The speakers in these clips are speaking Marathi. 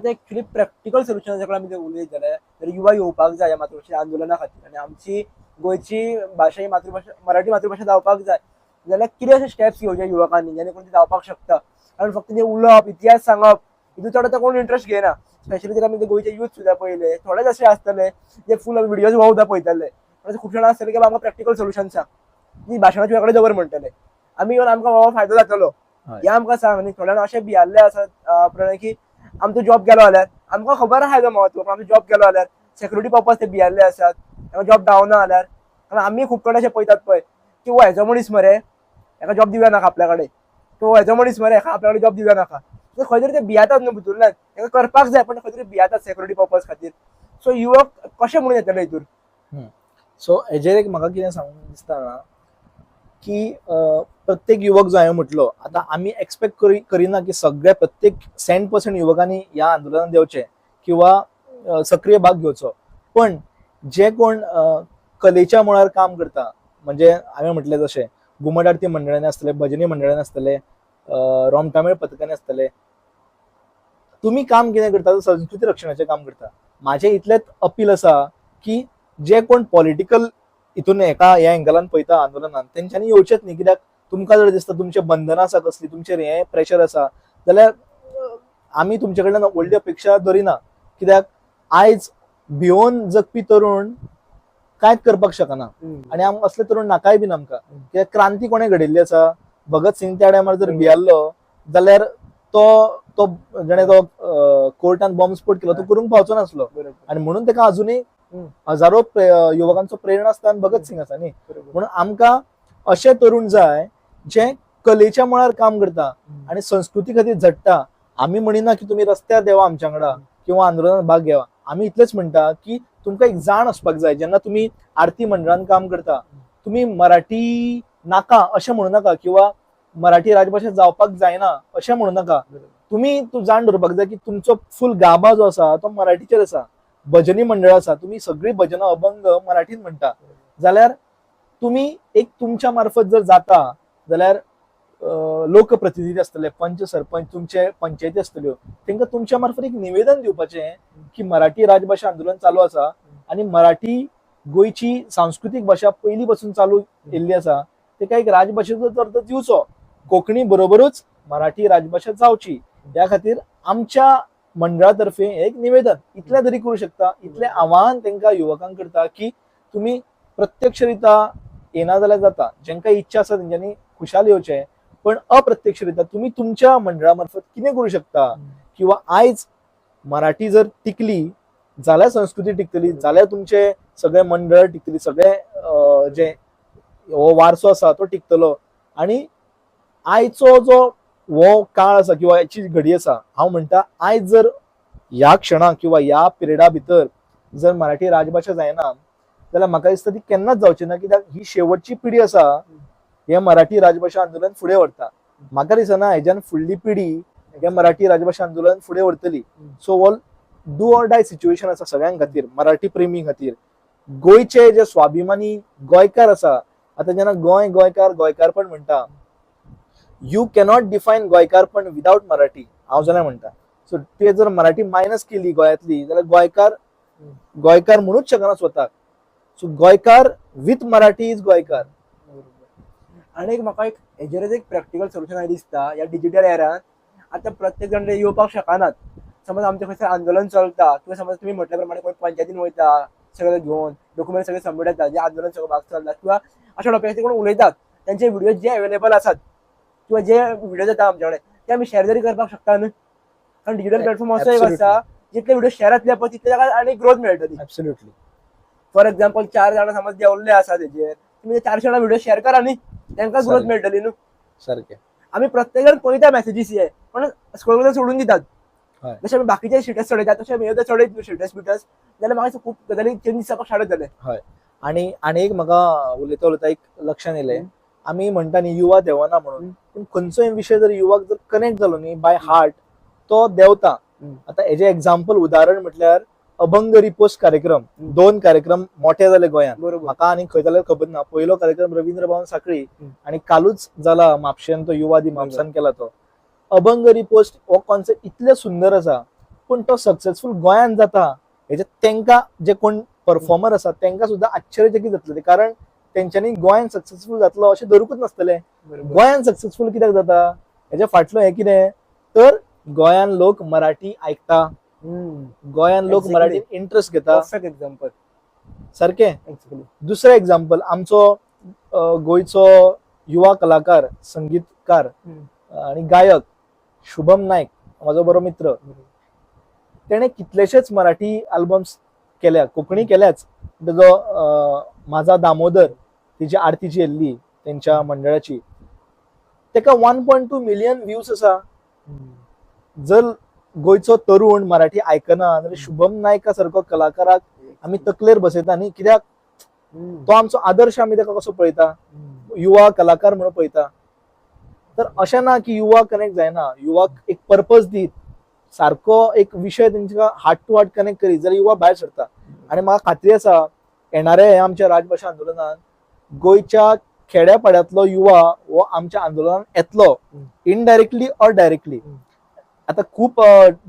आतां एक्चुअली प्रॅक्टिकल सोल्युशन आमी उलयत जाल्यार युवा येवपाक जाय ह्या मातृभाशा आंदोलना खातीर आनी आमची गोंयची भाशा ही मातृभाशा मराठी मातृभाशा जावपाक जाय जाल्यार कितें अशे स्टेप्स घेवचे युवकांनी जेणे करून ती जावपाक शकता. कारण फक्त ते उलोवप इतिहास सांगप हितून चड आतां कोण इंट्रस्ट घेयना. स्पेशली जर आमी गोंयचे यूथ सुद्दां पळयले थोडेच अशे आसतले जे फूल विडियोज वोवदा पळयताले. खूब जाणां आसतले की आमकां प्रॅक्टिकल सोल्युशन सांग ती भाशणां तुजे कडेन दवर म्हणटले आमी येवन आमकां हो फायदो जातलो हें आमकां सांग. आनी थोड्यां जाणां अशे भियाल्ले आसात प्रणय की आमचो जॉब गेलो जाल्यार आमकां खबर आहा हेजो महत्व पण आमचो जॉब गेलो जाल्यार सेक्युरिटी पर्पज ते भियाल्ले आसात ताका जॉब गावना जाल्यार. कारण आमी खूब कडेन अशें पळयतात पळय की हो हेजो मनीस मरे हेका जॉब दिवया नाका आपल्या कडेन तो हेजो मनीस मरे हेका आपल्या कडेन जॉब दिवया नाका. खंय तरी ते भियातात न्हू भितरल्यान हेका करपाक जाय पण खंय तरी भियातात सेक्युरिटी पर्पज खातीर. सो युवक कशें म्हणून येतले हितूर. सो हेजेर एक म्हाका कितें सांगूंक दिसता ना की प्रत्येक युवक जो हांवें म्हटलो आतां आमी एक्सपेक्ट करिना की सगळ्या प्रत्येक 100% युवकांनी ह्या आंदोलनात येवचे किंवा सक्रिय भाग घेवचो. पण जे कोण कलेच्या मळार काम करता म्हणजे हांवें म्हटलें जशें घुमट आरती मंडळांनी आसतले भजनी मंडळांनी आसतले रोमटामेळ पथकांनी आसतले तुमी काम कितें करता तर संस्कृती रक्षणाचें काम करता. म्हाजें इतलेंच अपील आसा की जे कोण पॉलिटिकल हितून ह्या एंगलान पळयता आंदोलनात तेंच्यांनी येवचेच न्ही. कित्याक तुमकां जर दिसता तुमचे बंधनां आसा कसली तुमचेर हें प्रेशर आसा जाल्यार आमी तुमचे कडल्यान व्हडली अपेक्षा धरिना. कित्याक आयज भिवून जगपी तरुण कांयच करपाक शकना आनी असले तरुण नाकाय बीन आमकां. कित्याक क्रांती कोणें घडयल्ली आसा भगत सिंग त्या टायमार जर भियाल्लो जाल्यार तो जेणे तो कोर्टान बॉम्ब स्फोट केलो तो करूंक पावचो नासलो आनी म्हणून ताका अजुनूय हजारो युवकांचो प्रेरणा स्थान भगत सिंग आसा न्ही. म्हणून आमकां अशे तरुण जाय जे कलेच्या मळार काम करता आनी संस्कृती खातीर झडटा. आमी म्हणिना की तुमी रस्त्यार देवा आमच्या वांगडा किंवा आंदोलनात भाग घेवा. आमी इतलेंच म्हणटा की तुमकां एक जाण आसपाक जाय जेन्ना तुमी आरती मंडळान काम करता तुमी मराठी नाका अशें म्हणू नाका किंवा मराठी राजभाशा जावपाक जायना अशें म्हणू नाका. तुमी तूं जाण दवरपाक जाय की तुमचो फूल गाभा जो आसा तो मराठीचेर आसा. भजनी मंडळ आसा तुमी सगळी भजनां अभंग मराठीन म्हणटा जाल्यार तुमी एक तुमच्या मार्फत जर जाता जाल्यार लोकप्रतिनिधी आसतले पंच सरपंच तुमचे पंचायती आसतल्यो तांकां तुमच्या मार्फत एक निवेदन दिवपाचें की मराठी राजभाशा आंदोलन चालू आसा आनी मराठी गोंयची सांस्कृतीक भाशा पयलीं पासून चालू येयल्ली आसा ताका एक राजभाशेचो दर्जो दिवचो. कोंकणी बरोबरूच मराठी राजभाशा जावची ह्या खातीर आमच्या मंडळातर्फे एक निवेदन इतलें तरी करूं शकता. इतलें आव्हान तांकां युवकांक करता की तुमी प्रत्यक्षरित्या येना जाल्यार जाता जेंकां इच्छा आसा तेंच्यांनी खुशाल येवचें पण अप्रत्यक्षरित्या तुमी तुमच्या मंडळा मार्फत कितें करूं शकता किंवा आयज मराठी जर टिकली जाल्यार संस्कृती टिकतली जाल्यार तुमचे सगळे मंडळ टिकतली सगळे जे हो वारसो आसा तो टिकतलो. आनी आयचो जो हो काळ आसा किंवा हेची घडी आसा हांव म्हणटा आयज जर ह्या क्षणाक किंवा ह्या पिरियडा भितर जर मराठी राजभाशा जायना जाल्यार म्हाका दिसता ती केन्नाच जावची ना. कित्याक ही शेवटची पिढी आसा हे मराठी राजभाशा आंदोलन फुडें व्हरता. म्हाका दिसना हेज्यान फुडली पिढी हे मराठी राजभाशा आंदोलन फुडें व्हरतली. सो हो डू ऑर डाय सिच्युएशन आसा सगळ्यां खातीर मराठी प्रेमी खातीर. गोंयचे जे स्वाभिमानी गोंयकार आसा आतां जेन्ना गोंय गोंयकारपण म्हणटा यू कॅनॉट डिफायन गोंयकारपण विदाउट मराठी हांव जाल्यार म्हणटा. सो ते जर मराठी मायनस केली गोंयांतली जाल्यार गोंयकार म्हणूच शकना स्वताक. सो गोंयकार विथ मराठी इज गोंयकार. आनी म्हाका एक हेजेरच एक प्रॅक्टिकल सोल्युशन दिसता ह्या डिजिटल एरान. आतां प्रत्येक जाण येवपाक शकनात. समज आमचें खंयसर आंदोलन चलता किंवा समज तुमी म्हटल्या प्रमाणे कोण पंचायतीन वयता सगळे घेवन डॉक्युमेंट सगळे सबमीट येता जे आंदोलन सगळो भाग चलता किंवा अशा टॉपिकाचेर कोण उलयतात त्यांचे व्हिडिओ जे अवेलेबल आसात किंवा जे व्हिडिओ जाता आमचे कडेन ते आमी शेअर जरी करपाक शकता न्हू. कारण डिजिटल प्लॅटफॉर्म असो एक आसा जितले व्हिडिओ शेअर जातले पळय तितले ताका आनी ग्रोथ मेळटली. एब्सोल्युटली. फॉर एक्झाम्पल 4 जाणां समज देंवल्ले आसा तेजेर तुमी 400 जाणां व्हिडिओ शेअर करा न्ही तांकां ग्रोथ मेळटली न्हू. सारकें. आमी प्रत्येक जाण पळयता मेसेजीस हे पण स्क्रोल करून सोडून दितात. जशें आमी बाकीचे स्टेटस चडयतात तशें आमी चडयत न्हू स्टेटस बिटस जाल्यार म्हाका खूब गजाली चेंज दिसपाक स्टार्ट जाले. हय. आनी एक म्हाका उलयता एक लक्षान येयलें आमी म्हणटा न्ही युवा देवना म्हणून पूण खंयचोय विशय जर युवाक जर कनेक्ट जालो न्ही बाय हार्ट तो देंवता. आतां हेजें एक्झाम्पल उदाहरण म्हटल्यार अभंग रिपोस्ट कार्यक्रम 2 कार्यक्रम मोठे जाले गोंयांत. म्हाका आनी खंय जाल्यार खबर ना. पयलो कार्यक्रम रवींद्र भवन सांखळी आनी कालूच जाला म्हापशेन तो युवा दिन म्हापसान केला तो. अभंग रिपोस्ट हो कॉन्सेप्ट इतले सुंदर आसा पण तो सक्सेसफुल गोंयान जाता हेचे तेंका जे कोण परफॉर्मर आसा तेंका सुद्धा आश्चर्यचकित जातले कारण तेंच्यांनी गोंयान सक्सेसफुल जातलो अशें धरूकच नासतले गोंयान सक्सेसफुल कित्याक जाता हेजे फाटलो हे कितें तर गोंयान लोक मराठी ऐकता गोंयान लोक Exactly. मराठीन इंटरेस्ट घेता परफेक्ट एक्झाम्पल. सारखे एक्झॅक्टली. दुसरं एक्झाम्पल आमचो गोंयचो युवा कलाकार संगीतकार आणि गायक शुभम नायक माझो बरो मित्र तेणे कितलेशेच मराठी अल्बम्स केल्या कोंकणी केल्याच तेजो माझा दामोदर तिची आरतीची येल्ली तेंच्या मंडळाची तेका 1.2 मिलियन व्ह्यूज आसा जर गोंयचो तरुण मराठी आयकना जाल्यार शुभम नायका सारको कलाकाराक आमी तकलेर बसयता न्ही कित्याक तो आमचो आदर्श आमी तेका कसो पळयता युवा कलाकार म्हणून पळयता तर अशें ना की युवा कनेक्ट जायना युवाक एक पर्पज दीत सारको एक विशय तेंच्या हार्ट टू हार्ट कनेक्ट करीत जाल्यार युवा भायर सरता आनी म्हाका खात्री आसा येणाऱ्या हे आमच्या राजभाशा आंदोलनात गोंयच्या खेड्यापाड्यांतलो युवा हो आमच्या आंदोलनात येतलो इनडायरेक्टली ऑर डायरेक्टली आता खूप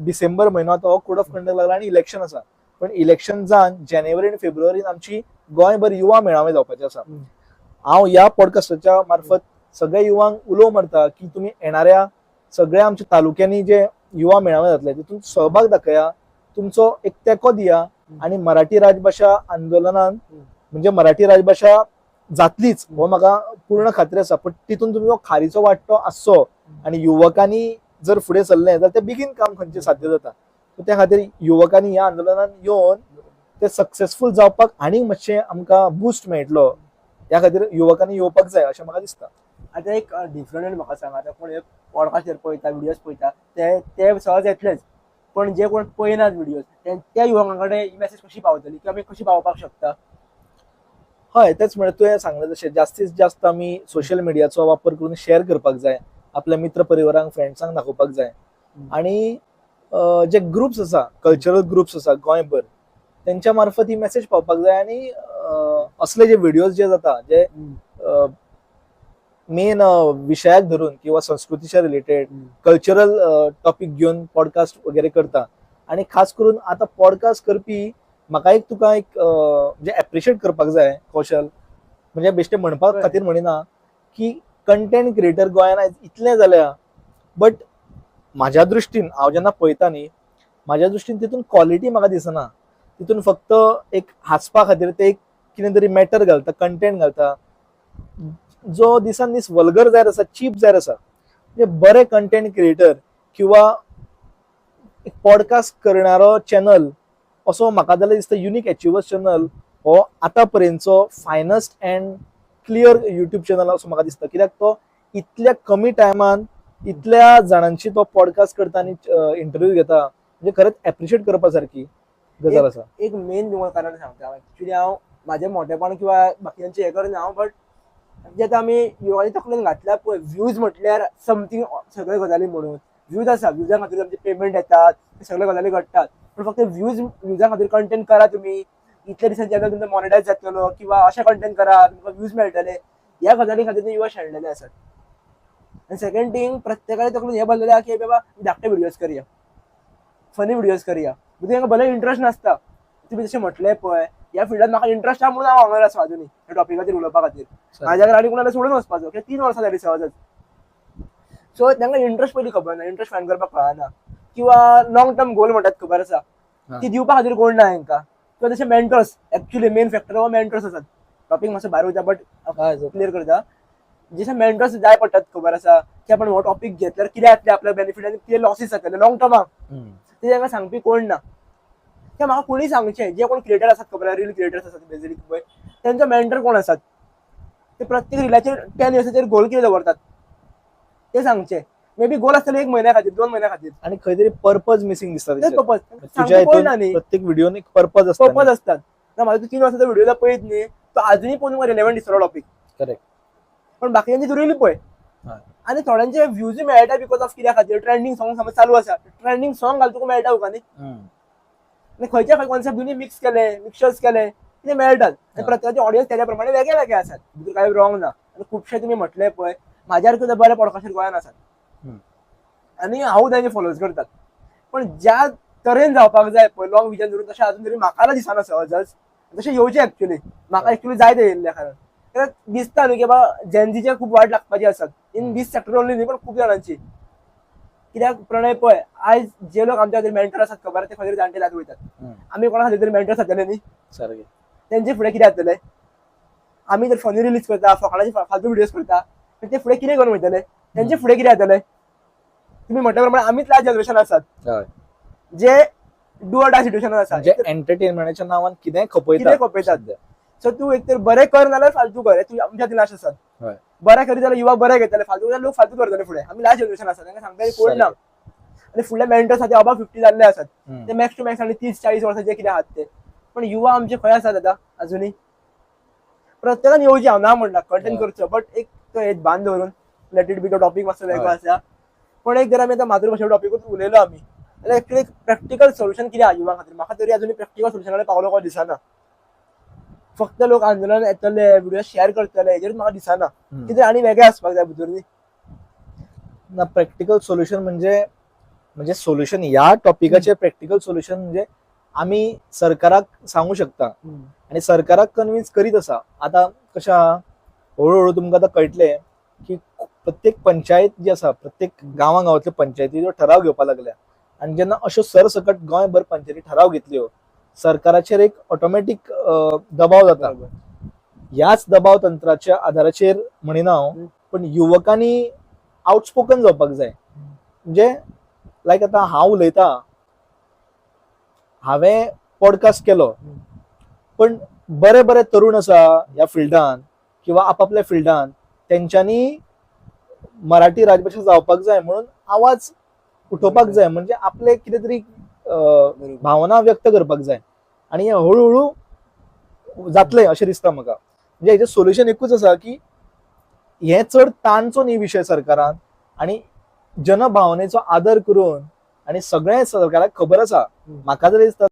डिसेंबर म्हयनो तो कोड ऑफ कंडक्ट लागला आनी इलेक्शन आसा पण इलेक्शन जावन जानेवारी आनी फेब्रुवारीन आमची गोंयभर युवा मेळावे जावपाचे आसा हांव ह्या पॉडकास्टाच्या मार्फत सगळ्या युवांक उलोव मारता की तुमी येणाऱ्या सगळ्या आमच्या तालुक्यांनी जे युवा मेळावे जातले तितून सहभाग दाखया तुमचो एक तेंको दिया आणि मराठी राजभाषा आंदोलनान म्हणजे मराठी राजभाषा जातलीच हो म्हाका पूर्ण खात्री आसा पण तितून तुमी खारीचो वांटो आसचो आणि युवकांनी जर फुडें सरले जाल्यार ते बेगीन काम खंयचे साध्य जाता त्या खातीर युवकांनी ह्या आंदोलनान येवन ते सक्सेसफुल जावपाक आनीक मातशें आमकां बूस्ट मेळटलो त्या खातीर युवकांनी येवपाक जाय अशें म्हाका दिसता. आता एक डिफरंट म्हाका सांगा आता कोण पॉडकास्टर पळयता व्हिडिओज पळयता ते सहज येतलेच पण जे कोण पळयनात व्हिडिओज त्या युवकां कडेन ही मेसेज कशी पावतली किंवा आमी कशी पावपाक शकता. हय तेच म्हणजे तुवें सांगलें तशें जास्तीत जास्त आमी सोशल मिडियाचो वापर करून शेअर करपाक जाय आपल्या मित्र परिवारांक फ्रेंड्सांक दाखोवपाक जाय आणि जे ग्रुप्स आसा कल्चरल ग्रुप्स आसा गोंयभर तेंच्या मार्फत ही मेसेज पावपाक जाय आणि असले जे व्हिडिओज जे जाता जे मेन विशयाक धरून किंवा संस्कृतीच्या रिलेटेड कल्चरल टॉपिक घेऊन पॉडकास्ट वगैरे करता आणि खास करून आता पॉडकास्ट करपी म्हाका एक तुका एक म्हणजे एप्रिशिएट करपाक जाय कौशल म्हणजे बेश्टे म्हणपाक खातीर म्हणिना की कंटेंट क्रिएटर गोंयान आयज इतले जाल्या बट माझ्या दृश्टीन हांव जेन्ना पळयता न्ही माझ्या दृश्टीन तितून क्वॉलिटी म्हाका दिसना तितून फक्त एक हांसपा खातीर ते एक कितें तरी मॅटर घालता कंटेंट घालता जो दिसान दीस वल्गर जायत आसा चीप जायत आसा म्हणजे बरे कंटेंट क्रिएटर किंवा एक पॉडकास्ट करणारो चॅनल असो म्हाका जाल्यार दिसता युनिक अचिव्हर्स चॅनल हो आतां पर्यंतचो फायनस्ट अँड क्लियर युट्यूब चॅनल असो म्हाका दिसता कित्याक तो इतल्या कमी टायमान इतल्या जाणांची तो पॉडकास्ट करता आनी इंटरव्यू घेता म्हणजे खरेंच एप्रिशिएट करपा सारकी गजाल आसा. एक मेन तुम्हाला कारण सांगता ऍक्च्युली हांव माझे मोठेपण किंवा बाकीयांचे हे करून हांव बट जे आता आमी युवांनी तकलेन घातल्या पळय व्ह्यूज म्हटल्यार समथींग सगळे गजाली म्हणून व्ह्यूज आसा व्ह्यूजा खातीर आमचे पेमेंट येतात सगळे गजाली घडटात पण फक्त व्ह्यूजा खातीर कंटेंट करा तुमी इतल्या दिसांनी चॅनल तुमचो मॉनिटायज जातलो किंवा अशें कंटेंट करा तुमकां व्ह्यूज मेळटले ह्या गजाली खातीर ते युवा शेणलेले आसात. आनी सेकंड थिंग प्रत्येकाने तकलेन हे बसलेले की बाबा धाकटे व्हिडिओज करूया फनी व्हिडिओज करूया म्हणजे तांकां भले इंटरेस्ट नासता तुमी जशें म्हटलें पळय ह्या फिल्डात म्हाका इंटरेस्ट आहा म्हणून हांव हांगा आसा अजुनी ह्या टॉपिकाचेर उलोवपा खातीर म्हाज्या घरा आनी कोणाला सोडून वचपाचो कित्याक 3 वर्सां जाली सहजच सो तांकां इंटरेस्ट पयलीं खबर ना इंटरेस्ट फायंड करपाक कळना किंवा लॉंग टर्म गोल म्हणटात खबर आसा ती दिवपा खातीर कोण ना हांकां किंवा तशें मेंटर्स एक्चुअली मेन फॅक्टर हो मेंटर्स आसात टॉपिक मातसो भायर वयता बट क्लियर करता जशे मेंटर्स जाय पडटात खबर आसा की आपण हो टॉपिक घेतल्यार कितें जातलें आपल्या बेनिफीट आनी कितें लॉसीस जातले लॉंग टर्माक ते तांकां सांगपी कोण ना ते म्हाका कोणी सांगचें जे कोण क्रिएटर आसात खबर रील क्रिएटर्स आसात बेजिकली पळय तेंचो मेंटर कोण आसात ते प्रत्येक रिलाचेर 10 इयर्साचेर गोल कितें दवरतात ते सांगचे मे बी गोल आसतले 1 म्हयन्या खातीर 2 म्हयन्या खातीर आणि खंय तरी पर्पज मिसिंग दिसता तुज्या प्रत्येक व्हिडिओन एक पर्पज असतात माझा 3 वर्साचा व्हिडिओ पळयत न्ही तो अजूनही पण रेलेव्हंट दिसलो टॉपिक करेक्ट पण बाकीच्यांची रील पळय आणि थोड्यांचे व्ह्यूज मेळटा बिकॉज ऑफ कित्या खातीर ट्रेंडिंग सॉंग समज चालू आसा ट्रेंडिंग सॉंग घाल तुका मेळटा तुका न्ही आनी खंयच्या खंय कॉन्सेप्ट दोनी मिक्स केले मिक्सर्स केले कितें मेळटात आनी प्रत्येकाचे ऑडियन्स तेज्या प्रमाणे वेगळे वेगळे आसात भितर कांय रॉंग ना आनी खुबशे तुमी म्हटले पळय म्हाज्यार सुद्दां बरे पॉडकास्टर गोंयान आसात आनी हांव तांचे फॉलोज करतात पण ज्या तरेन जावपाक जाय पळय लॉंग विजन धरून तशें अजून तरी म्हाका दिसना सहजच तशें येवचें एक्चुअली म्हाका एक्चुअली जाय ते येयल्ल्या कारण कित्याक दिसता न्हू की बाबा जेनजीचे खूप वाट लागपाची आसात इन दीस सेक्टर ओन्ली न्ही पण खूप जाणांची कित्याक प्रणय पळय आयज जे लोक आमच्या खातीर मेंटर आसात खबर ते खंय जाणटे लाग वयतात आमी कोणा खातीर तरी मेंटर जातले न्ही सारकें तेंचे फुडें कितें जातलें आमी जर फनी रिलीज करता फकाणाची फालतू व्हिडिओज करता ते फुडें कितें करून वयतले तेंचे फुडें कितें जातलें तुम्ही म्हटल्या प्रमाणे आमीच लास्ट जनरेशन आसात जे डू ऑर डाय सिच्युएशन आसा जे एंटरटेनमेंटाच्या नावान कितें कितें खपयतात सो तू एक तर बरें कर नाल्यार फालतू कर तू आमच्या खातीर लास्ट आसात हय. बरें करी जाल्यार युवा बरें घेतले फालतू जाल्यार लोक फालतू करतले फुडें आमी लास्ट जनरेशन आसात तांकां सांगता कोण ना आनी फुडले मेंटर्स आसा ते अबाव 50 जाल्ले आसात ते मॅक्स टू मॅक्स आनी 30-40 वर्सांचे कितें आहात ते पण युवा आमचे खंय आसात आतां अजुनूय प्रत्येकान येवचें हांव ना म्हणटा कंटेंट करचो बट एक तो हेच बांद धरून लेट इट बी तो टॉपिक मातसो वेगळो आसा पण एक जर आमी आतां मातृभाशेचो टॉपिकूच उलयलो आमी जाल्यार एक्चुअली एक प्रॅक्टिकल सोल्युशन कितें आहा युवा खातीर म्हाका तरी अजून प्रॅक्टिकल सोल्युशनाकडे पावलो कसो दिसना फक्त लोक आंदोलन येतले व्हिडिओ शेअर करतले हेजेर म्हाका दिसना कितें आनी वेगळें आसपाक जाय भितर न्ही ना प्रॅक्टिकल सोल्युशन म्हणजे सोल्युशन ह्या टॉपिकाचे प्रॅक्टिकल सोल्युशन म्हणजे आम्ही सरकाराक सांगू शकता आणि सरकाराक कन्विन्स करीत आसा आता कशें आहा हळूहळू तुमकां आतां कळटलें की प्रत्येक पंचायत जी आसा प्रत्येक गांवांतल्या पंचायतीचो ठराव घेवपाक लागल्या आणि जेन्ना अश्यो सरसकट गोंयभर पंचायती ठराव घेतल्यो सरकाराचेर एक ऑटोमॅटीक दबाव जाता ह्याच दबाव तंत्राच्या आधाराचेर म्हणिना हांव पण युवकांनी आउटस्पोकन जावपाक जाय म्हणजे लायक आतां हांव उलयता हांवें पॉडकास्ट केलो पण बरे बरे तरुण आसा ह्या फिल्डान किंवा आपापल्या फिल्डान तेंच्यांनी मराठी राजभाषा जावपाक जाय म्हणून आवाज उठोवपाक जाय म्हणजे आपले कितें तरी भावना व्यक्त करपाक जाय आणि हे हळूहळू जातलें अशें दिसता म्हाका म्हणजे हेजें सोल्युशन एकूच आसा की हे चड ताणचो न्ही विशय सरकारान आणि जनभावनेचो आदर करून आणि सगळे सरकाराक खबर आसा म्हाका तरी दिसता